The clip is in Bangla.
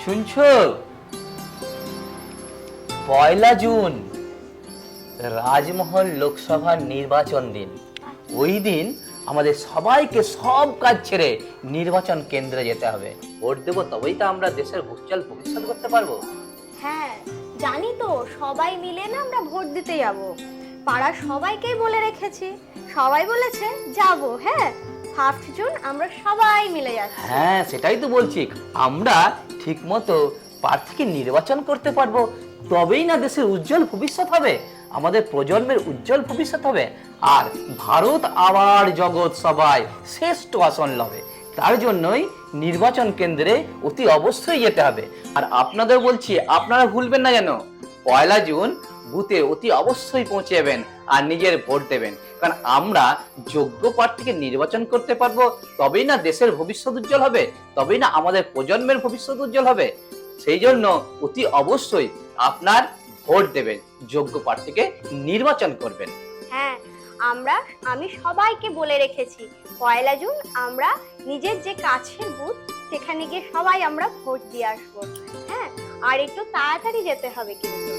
শুনছো? 1 জুন রাজমহল লোকসভার নির্বাচন দিন। ওই দিন আমাদের সবাইকে সব কাজ ছেড়ে নির্বাচন কেন্দ্রে যেতে হবে। ভোট দেবো, তবেই তো আমরা দেশের উজ্জ্বল ভবিষ্যৎ করতে পারবো। হ্যাঁ, জানি তো, সবাই মিলে না আমরা ভোট দিতে যাব। পাড়ার সবাইকেই বলে রেখেছি, সবাই বলেছে যাব। হ্যাঁ, 1 জুন আমরা সবাই মিলে যাচ্ছি। হ্যাঁ, সেটাই তো বলছি, আমরা ঠিক মতো প্রার্থীকে নির্বাচন করতে পারবো, তবেই না দেশের উজ্জ্বল ভবিষ্যৎ হবে, আমাদের প্রজন্মের উজ্জ্বল ভবিষ্যৎ হবে, আর ভারত আবার জগৎ সবাই শ্রেষ্ঠ আসন লবে। তার জন্যই নির্বাচন কেন্দ্রে অতি অবশ্যই যেতে হবে। আর আপনাদের বলছি, আপনারা ভুলবেন না যেন 1 জুন বুথে অতি অবশ্যই পৌঁছে যাবেন আর নিজের ভোট দেবেন। কারণ আমরা যোগ্য প্রার্থীকে নির্বাচন করতে পারবো, তবেই না দেশের ভবিষ্যৎ উজ্জ্বল হবে, তবেই না আমাদের প্রজন্মের ভবিষ্যৎ উজ্জ্বল হবে। সেই জন্য অতি অবশ্যই আপনার ভোট দেবেন, যোগ্য প্রার্থীকে নির্বাচন করবেন। হ্যাঁ, আমি সবাইকে বলে রেখেছি, 1 জুন আমরা নিজের যে কাছের বুথ সেখানে গিয়ে সবাই আমরা ভোট দিয়ে আসবো। হ্যাঁ, আর একটু তাড়াতাড়ি যেতে হবে কিন্তু।